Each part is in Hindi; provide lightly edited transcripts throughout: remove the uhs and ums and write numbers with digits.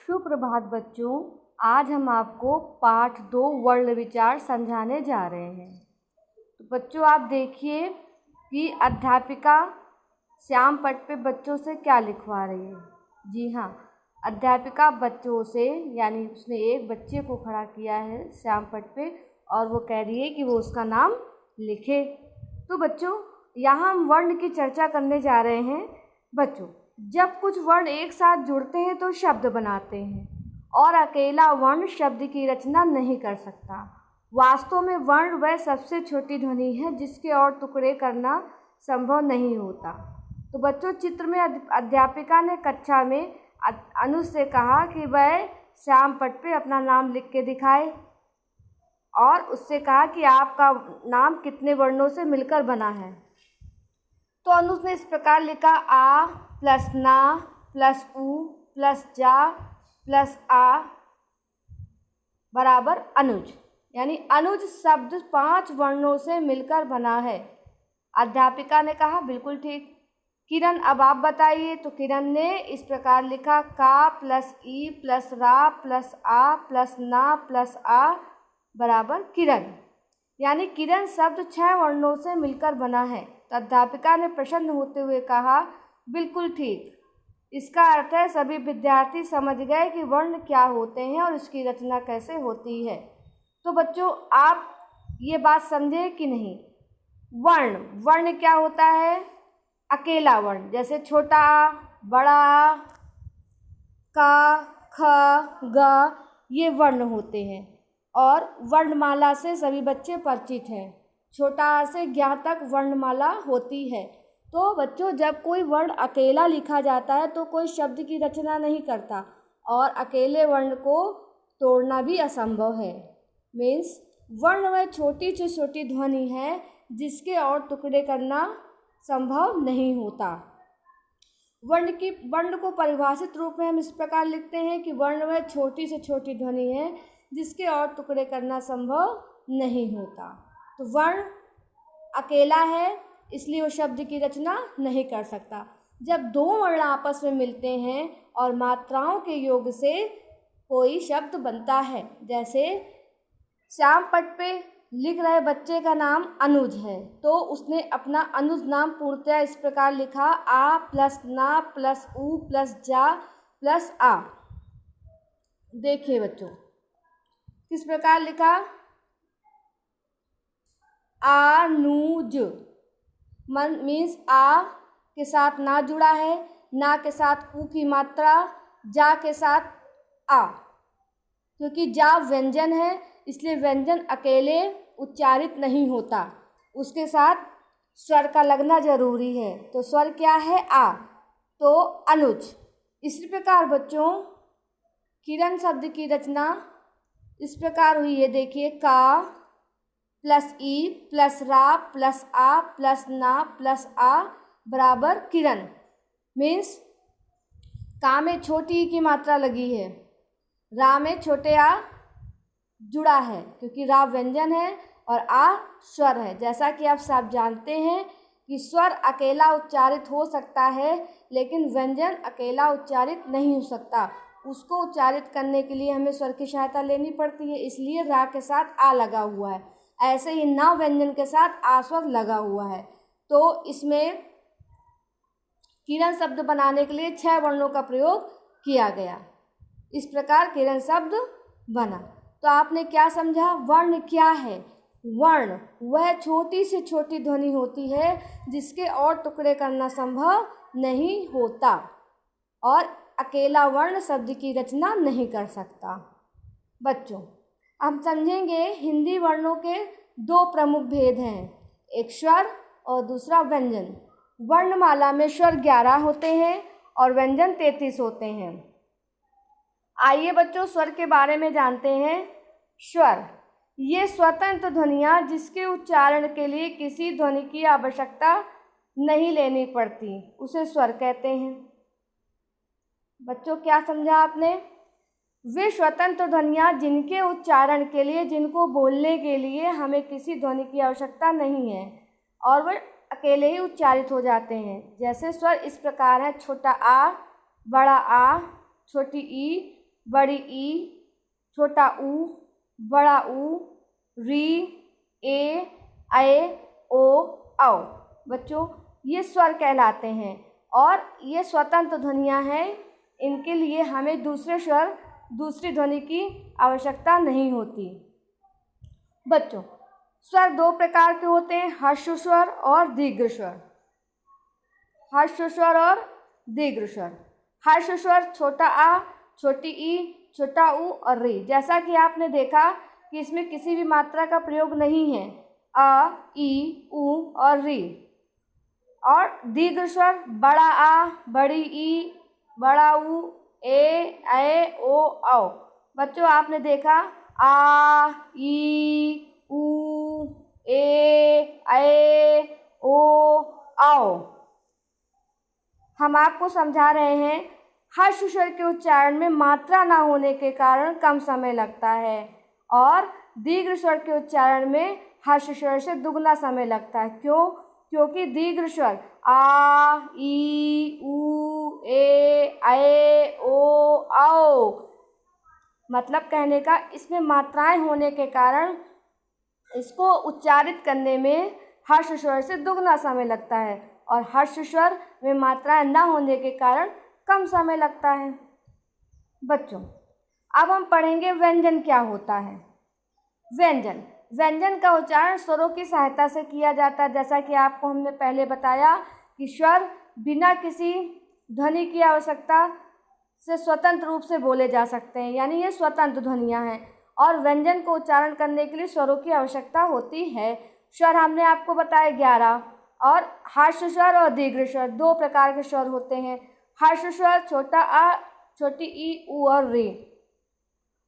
सुप्रभात बच्चों, आज हम आपको पाठ 2 वर्ण विचार समझाने जा रहे हैं। तो बच्चों आप देखिए कि अध्यापिका श्याम पट पे बच्चों से क्या लिखवा रही है। जी हाँ, अध्यापिका बच्चों से यानी उसने एक बच्चे को खड़ा किया है श्याम पट पे और वो कह रही है कि वो उसका नाम लिखे। तो बच्चों यहाँ हम वर्ण की चर्चा करने जा रहे हैं। बच्चों जब कुछ वर्ण एक साथ जुड़ते हैं तो शब्द बनाते हैं और अकेला वर्ण शब्द की रचना नहीं कर सकता। वास्तव में वर्ण वह सबसे छोटी ध्वनि है जिसके और टुकड़े करना संभव नहीं होता। तो बच्चों चित्र में अध्यापिका ने कक्षा में अनुज से कहा कि वह श्याम पट पे अपना नाम लिख के दिखाए और उससे कहा कि आपका नाम कितने वर्णों से मिलकर बना है। तो अनुज ने इस प्रकार लिखा आ प्लस ना प्लस उ प्लस जा प्लस आ बराबर अनुज, यानी अनुज शब्द 5 वर्णों से मिलकर बना है। अध्यापिका ने कहा बिल्कुल ठीक। किरण अब आप बताइए। तो किरण ने इस प्रकार लिखा का प्लस ई प्लस रा प्लस आ प्लस ना प्लस आ बराबर किरण, यानी किरण शब्द 6 वर्णों से मिलकर बना है। तो अध्यापिका ने प्रसन्न होते हुए कहा बिल्कुल ठीक। इसका अर्थ है सभी विद्यार्थी समझ गए कि वर्ण क्या होते हैं और इसकी रचना कैसे होती है। तो बच्चों आप ये बात समझे कि नहीं। वर्ण क्या होता है? अकेला वर्ण, जैसे छोटा आ, बड़ा आ, का, ख, ग ये वर्ण होते हैं और वर्णमाला से सभी बच्चे परिचित हैं। छोटा आ से ज्ञ तक वर्णमाला होती है। तो बच्चों जब कोई वर्ण अकेला लिखा जाता है तो कोई शब्द की रचना नहीं करता और अकेले वर्ण को तोड़ना भी असंभव है। मीन्स वर्ण वह छोटी से छोटी ध्वनि है जिसके और टुकड़े करना संभव नहीं होता। वर्ण को परिभाषित रूप में हम इस प्रकार लिखते हैं कि वर्ण वह छोटी से छोटी ध्वनि है जिसके और टुकड़े करना संभव नहीं होता। तो वर्ण अकेला है इसलिए वो शब्द की रचना नहीं कर सकता। जब 2 वर्ण आपस में मिलते हैं और मात्राओं के योग से कोई शब्द बनता है, जैसे श्याम पट पे लिख रहे बच्चे का नाम अनुज है तो उसने अपना अनुज नाम पूर्णतः इस प्रकार लिखा आ प्लस ना प्लस उ प्लस जा प्लस आ। देखिए बच्चों किस प्रकार लिखा, अनुज मीन्स आ के साथ ना जुड़ा है, ना के साथ उ की मात्रा, जा के साथ आ, क्योंकि जा व्यंजन है इसलिए व्यंजन अकेले उच्चारित नहीं होता, उसके साथ स्वर का लगना जरूरी है। तो स्वर क्या है? आ। तो अनुज। इसी प्रकार बच्चों किरण शब्द की रचना इस प्रकार हुई है। देखिए का प्लस ई प्लस रा प्लस आ प्लस ना प्लस आ बराबर किरण। मीन्स का में छोटी ई की मात्रा लगी है, रा में छोटे आ जुड़ा है क्योंकि रा व्यंजन है और आ स्वर है। जैसा कि आप सब जानते हैं कि स्वर अकेला उच्चारित हो सकता है लेकिन व्यंजन अकेला उच्चारित नहीं हो सकता, उसको उच्चारित करने के लिए हमें स्वर की सहायता लेनी पड़ती है, इसलिए रा के साथ आ लगा हुआ है। ऐसे ही ना व्यंजन के साथ आ स्वर लगा हुआ है। तो इसमें किरण शब्द बनाने के लिए 6 वर्णों का प्रयोग किया गया। इस प्रकार किरण शब्द बना। तो आपने क्या समझा? वर्ण क्या है? वर्ण वह छोटी से छोटी ध्वनि होती है जिसके और टुकड़े करना संभव नहीं होता और अकेला वर्ण शब्द की रचना नहीं कर सकता। बच्चों हम समझेंगे हिंदी वर्णों के 2 प्रमुख भेद हैं, एक स्वर और दूसरा व्यंजन। वर्णमाला में स्वर 11 होते हैं और व्यंजन 33 होते हैं। आइए बच्चों स्वर के बारे में जानते हैं। स्वर ये स्वतंत्र ध्वनियाँ जिसके उच्चारण के लिए किसी ध्वनि की आवश्यकता नहीं लेनी पड़ती उसे स्वर कहते हैं। बच्चों क्या समझा आपने? वे स्वतंत्र ध्वनियाँ जिनके उच्चारण के लिए, जिनको बोलने के लिए हमें किसी ध्वनि की आवश्यकता नहीं है और वे अकेले ही उच्चारित हो जाते हैं। जैसे स्वर इस प्रकार है, छोटा आ, बड़ा आ, छोटी ई, बड़ी ई, छोटा ऊ, बड़ा ऊ, री, ए, ओ, औ। बच्चों ये स्वर कहलाते हैं और ये स्वतंत्र ध्वनियाँ हैं। इनके लिए हमें दूसरी ध्वनि की आवश्यकता नहीं होती। बच्चों स्वर दो प्रकार के होते हैं, ह्रस्व स्वर और दीर्घ स्वर। ह्रस्व स्वर और दीर्घ स्वर। ह्रस्व स्वर छोटा आ, छोटी ई, छोटा ऊ और री। जैसा कि आपने देखा कि इसमें किसी भी मात्रा का प्रयोग नहीं है, आ, ई, ऊ और री। और दीर्घ स्वर बड़ा आ, बड़ी ई, बड़ा ऊ, ए, ओ, औ। बच्चों आपने देखा आ, ई, ऊ, ए, ओ, औ। हम आपको समझा रहे हैं ह्रस्व स्वर के उच्चारण में मात्रा ना होने के कारण कम समय लगता है और दीर्घ स्वर के उच्चारण में ह्रस्व स्वर से दुगना समय लगता है। क्यों? क्योंकि दीर्घ स्वर आ, ई, ऊ, ए, ओ, औ मतलब कहने का इसमें मात्राएं होने के कारण इसको उच्चारित करने में ह्रस्व स्वर से दुगना समय लगता है और ह्रस्व स्वर में मात्राएं न होने के कारण कम समय लगता है। बच्चों अब हम पढ़ेंगे व्यंजन क्या होता है। व्यंजन का उच्चारण स्वरों की सहायता से किया जाता है। जैसा कि आपको हमने पहले बताया कि स्वर बिना किसी ध्वनि की आवश्यकता से स्वतंत्र रूप से बोले जा सकते हैं, यानी ये स्वतंत्र ध्वनियाँ हैं और व्यंजन को उच्चारण करने के लिए स्वरों की आवश्यकता होती है। स्वर हमने आपको बताए 11 और ह्रस्व स्वर और दीर्घ स्वर दो प्रकार के स्वर होते हैं। ह्रस्व स्वर छोटा आ, छोटी ई, ऊ और री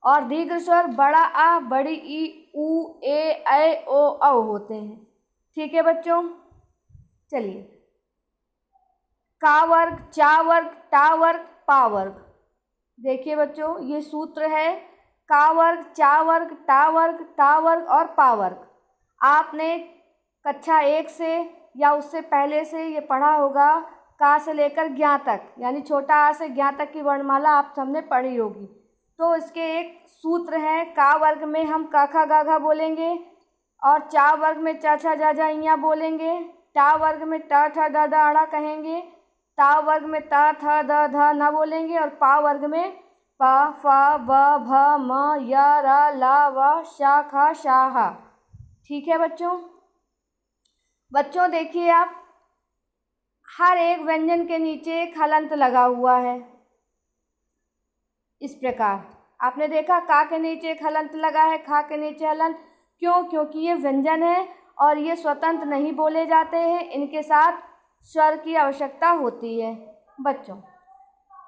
और दीर्घ स्वर बड़ा आ, बड़ी ई, ऊ, ए, ओ, औ होते हैं। ठीक है बच्चों, चलिए का वर्ग, चा वर्ग, टा वर्ग, पा वर्ग। देखिए बच्चों ये सूत्र है का वर्ग, चा वर्ग, टा वर्ग, ता वर्ग और पा वर्ग। आपने कक्षा 1 से या उससे पहले से ये पढ़ा होगा। का से लेकर ज्ञा तक यानी छोटा आ से ज्ञा तक की वर्णमाला आप सबने पढ़ी होगी। तो इसके एक सूत्र है, का वर्ग में हम क ख ग घ बोलेंगे और चा वर्ग में च छ ज झ इयाँ बोलेंगे, टा वर्ग में ट ठ ड ढ ढ़ कहेंगे, ता वर्ग में त थ द ध न बोलेंगे और पा वर्ग में प फ ब भ म य र ल व श ख श ह। ठीक है बच्चों देखिए आप हर एक व्यंजन के नीचे एक हलंत लगा हुआ है। इस प्रकार आपने देखा का के नीचे एक हलंत लगा है, खा के नीचे हलंत। क्यों? क्योंकि ये व्यंजन है और ये स्वतंत्र नहीं बोले जाते हैं, इनके साथ स्वर की आवश्यकता होती है। बच्चों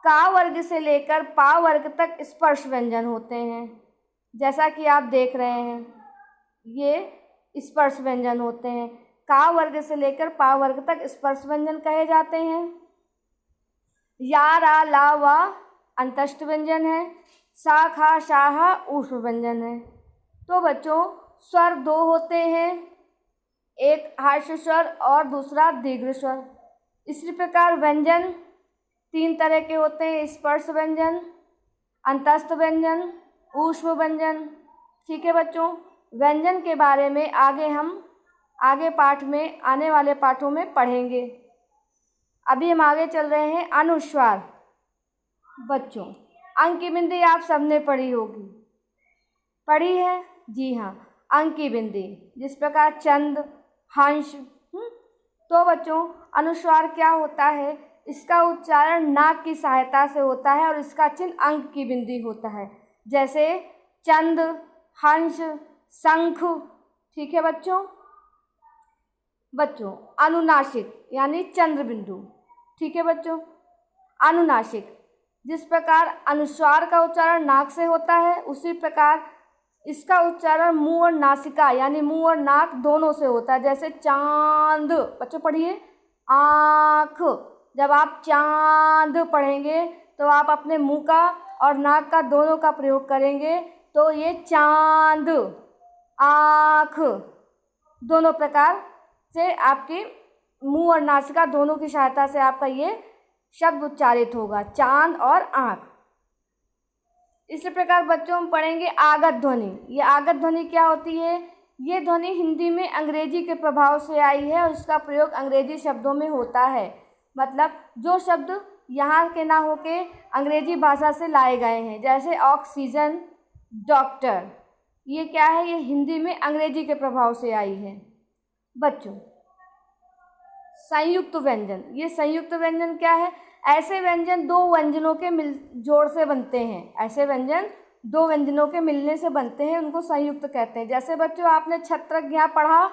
का वर्ग से लेकर पा वर्ग तक स्पर्श व्यंजन होते हैं। जैसा कि आप देख रहे हैं ये स्पर्श व्यंजन होते हैं। का वर्ग से लेकर पा वर्ग तक स्पर्श व्यंजन कहे जाते हैं। या, रा, ला, वा अंतस्थ व्यंजन है, सा, खा, शाह ऊष्म व्यंजन है। तो बच्चों स्वर दो होते हैं, एक ह्रस्व स्वर और दूसरा दीर्घ स्वर। इसी प्रकार व्यंजन 3 तरह के होते हैं, स्पर्श व्यंजन, अंतस्थ व्यंजन, ऊष्म व्यंजन। ठीक है बच्चों, व्यंजन के बारे में हम आगे पाठ में आने वाले पाठों में पढ़ेंगे। अभी हम आगे चल रहे हैं अनुस्वार। बच्चों अंक की बिंदी आप सबने पढ़ी होगी, पढ़ी है? जी हाँ, अंक की बिंदी जिस प्रकार चंद, हंस। तो बच्चों अनुस्वार क्या होता है? इसका उच्चारण नाक की सहायता से होता है और इसका चिन्ह अंक की बिंदी होता है, जैसे चंद, हंस, शंख। ठीक है बच्चों अनुनासिक यानी चंद्र बिंदु। ठीक है बच्चों, अनुनासिक जिस प्रकार अनुस्वार का उच्चारण नाक से होता है, उसी प्रकार इसका उच्चारण मुंह और नासिका यानी मुंह और नाक दोनों से होता है। जैसे चांद, बच्चों पढ़िए, आँख। जब आप चांद पढ़ेंगे तो आप अपने मुंह का और नाक का दोनों का प्रयोग करेंगे, तो ये चांद, आँख दोनों प्रकार से आपके मुंह और नासिका दोनों की सहायता से आपका ये शब्द उच्चारित होगा, चांद और आँख। इसी प्रकार बच्चों हम पढ़ेंगे आगत ध्वनि। ये आगत ध्वनि क्या होती है? ये ध्वनि हिंदी में अंग्रेजी के प्रभाव से आई है और इसका प्रयोग अंग्रेजी शब्दों में होता है। मतलब जो शब्द यहाँ के ना होके अंग्रेजी भाषा से लाए गए हैं, जैसे ऑक्सीजन, डॉक्टर, ये क्या है? ये हिंदी में अंग्रेजी के प्रभाव से आई है। बच्चों संयुक्त व्यंजन, ये संयुक्त व्यंजन क्या है? ऐसे व्यंजन दो व्यंजनों के जोड़ से बनते हैं। ऐसे व्यंजन दो व्यंजनों के मिलने से बनते हैं, उनको संयुक्त कहते हैं। जैसे बच्चों आपने छत्रज्ञ पढ़ा,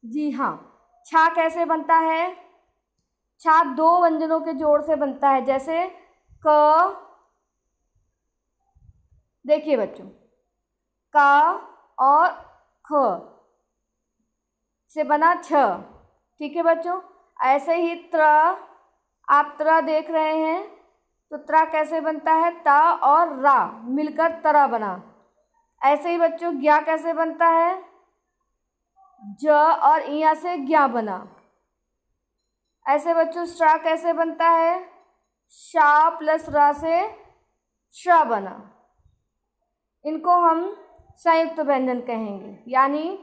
जी हाँ। छा कैसे बनता है? छा दो व्यंजनों के जोड़ से बनता है, जैसे क, देखिए बच्चों, का और ख से बना छ, ठीक है बच्चों। ऐसे ही त्र, आप त्र देख रहे हैं तो त्र कैसे बनता है? ता और रा मिलकर तरा बना। ऐसे ही बच्चों ज्ञा कैसे बनता है? ज और इया से ज्ञा बना। ऐसे बच्चों श्रा कैसे बनता है? शा प्लस रा से श्रा बना। इनको हम संयुक्त व्यंजन कहेंगे, यानी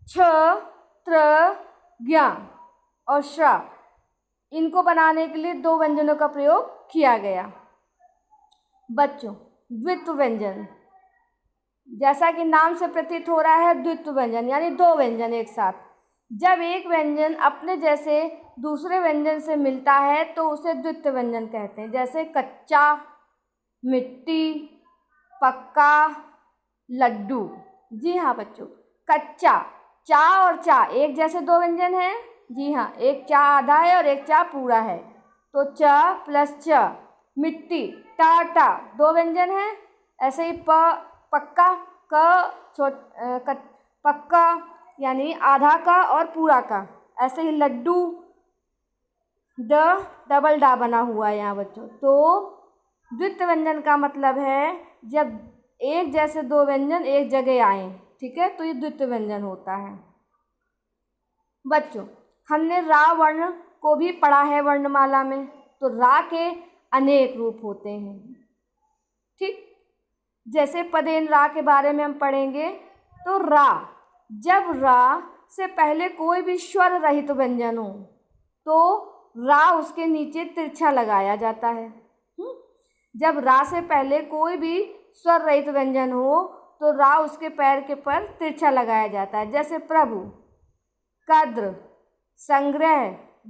छ, त्र, ज्ञा और श्रा, इनको बनाने के लिए दो व्यंजनों का प्रयोग किया गया। बच्चों द्वित्व व्यंजन, जैसा कि नाम से प्रतीत हो रहा है, द्वित्व व्यंजन यानी दो व्यंजन एक साथ। जब एक व्यंजन अपने जैसे दूसरे व्यंजन से मिलता है तो उसे द्वित्व व्यंजन कहते हैं। जैसे कच्चा, मिट्टी, पक्का, लड्डू। जी हाँ बच्चों, कच्चा, चा और चा एक जैसे दो व्यंजन हैं। जी हाँ, एक चा आधा है और एक चा पूरा है, तो च प्लस च। मिट्टी, टा टा दो व्यंजन हैं। ऐसे ही पक्का, पक्का यानी आधा का और पूरा का। ऐसे ही लड्डू, ड डबल डा बना हुआ है यहाँ बच्चों। तो द्वित्व व्यंजन का मतलब है जब एक जैसे दो व्यंजन एक जगह आए, ठीक है, तो ये द्वित्व व्यंजन होता है। बच्चों हमने रा वर्ण को भी पढ़ा है वर्णमाला में, तो रा के अनेक रूप होते हैं, ठीक। जैसे पदेन रा के बारे में हम पढ़ेंगे, तो रा, जब रा से पहले कोई भी स्वर रहित व्यंजन हो तो रा उसके नीचे तिरछा लगाया जाता है। जब रा से पहले कोई भी स्वर रहित व्यंजन हो तो रा उसके पैर के पर तिरछा लगाया जाता है। जैसे प्रभु, कद्र, संग्रह,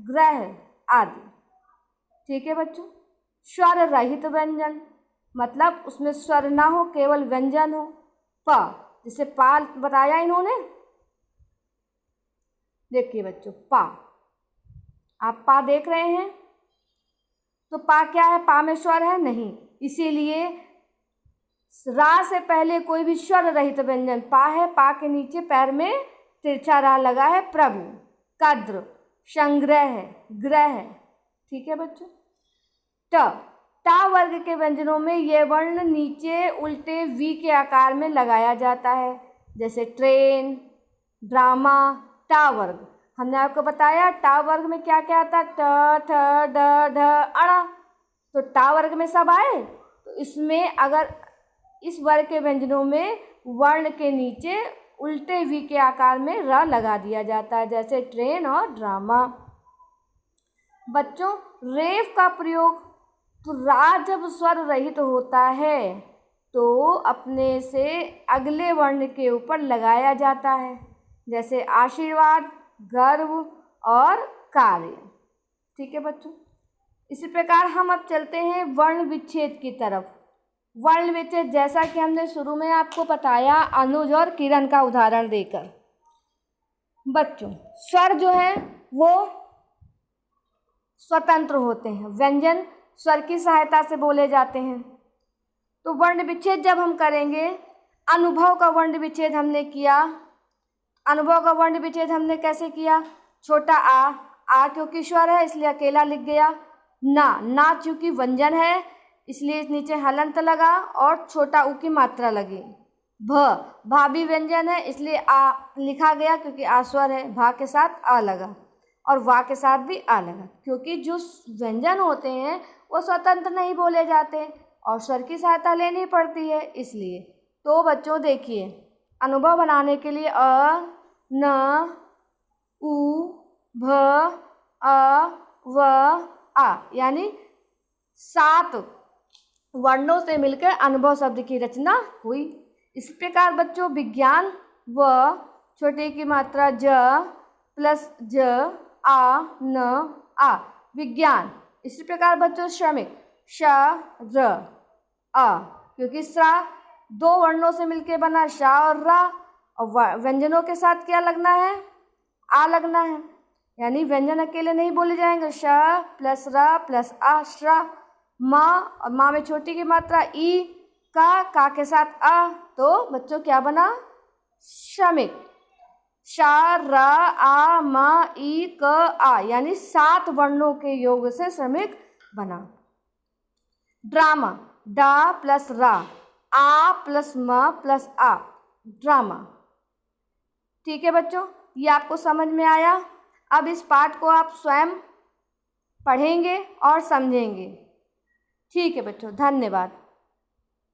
ग्रह आदि, ठीक है बच्चों। स्वर रहित व्यंजन मतलब उसमें स्वर ना हो, केवल व्यंजन हो। प, जिसे पा बताया इन्होंने, देखिए बच्चों, पा, आप पा देख रहे हैं, तो पा क्या है? पा में स्वर है नहीं, इसीलिए रा से पहले कोई भी स्वर रहित व्यंजन पा है, पा के नीचे पैर में तिरछा रा लगा है। प्रभु, कद्र, संग्रह, ग्रह, ठीक है बच्चों। टा वर्ग के व्यंजनों में यह वर्ण नीचे उल्टे वी के आकार में लगाया जाता है। जैसे ट्रेन, ड्रामा, टा वर्ग। हमने आपको बताया टा वर्ग में क्या क्या आता है? ट, ठ, ड, ढ, अड़ा। तो टा वर्ग में सब आए, तो इसमें अगर इस वर्ग के व्यंजनों में वर्ण के नीचे उल्टे वी के आकार में र लगा दिया जाता है, जैसे ट्रेन और ड्रामा। बच्चों रेफ का प्रयोग, तो रा जब स्वर रहित होता है तो अपने से अगले वर्ण के ऊपर लगाया जाता है। जैसे आशीर्वाद, गर्व और कार्य, ठीक है बच्चों। इसी प्रकार हम अब चलते हैं वर्ण विच्छेद की तरफ। वर्ण विच्छेद, जैसा कि हमने शुरू में आपको बताया अनुज और किरण का उदाहरण देकर। बच्चों स्वर जो है वो स्वतंत्र होते हैं, व्यंजन स्वर की सहायता से बोले जाते हैं। तो वर्ण विच्छेद जब हम करेंगे, अनुभव का वर्ण विच्छेद हमने किया। अनुभव का वर्ण विच्छेद हमने कैसे किया? छोटा आ क्योंकि स्वर है इसलिए अकेला लिख गया। ना चूँकि व्यंजन है इसलिए नीचे हलंत लगा और छोटा ऊ की मात्रा लगी। भा भी व्यंजन है इसलिए आ लिखा गया क्योंकि आ स्वर है, भा के साथ आ लगा और वा के साथ भी आ लगा। क्योंकि जो व्यंजन होते हैं वो स्वतंत्र नहीं बोले जाते और स्वर की सहायता लेनी पड़ती है इसलिए। तो बच्चों देखिए, अनुभव बनाने के लिए अ, न, उ, भ, अ, व, आ यानी 7 वर्णों से मिलकर अनुभव शब्द की रचना हुई। इस प्रकार बच्चों विज्ञान व छोटे की मात्रा ज प्लस ज आ न आ विज्ञान। इसी प्रकार बच्चों श्रमिक श र अ, क्योंकि सा 2 वर्णों से मिलकर बना शा और रा, और व्यंजनों के साथ क्या लगना है, आ लगना है, यानी व्यंजन अकेले नहीं बोले जाएंगे। श प्लस र प्लस आ श्रा। माँ, और माँ में छोटी की मात्रा ई, का के साथ आ, तो बच्चों क्या बना, श्रमिक। शा र आ म ई क आ यानी 7 वर्णों के योग से श्रमिक बना। ड्रामा डा प्लस रा, आ प्लस म प्लस आ ड्रामा। ठीक है बच्चों, ये आपको समझ में आया। अब इस पाठ को आप स्वयं पढ़ेंगे और समझेंगे। ठीक है बच्चों, धन्यवाद।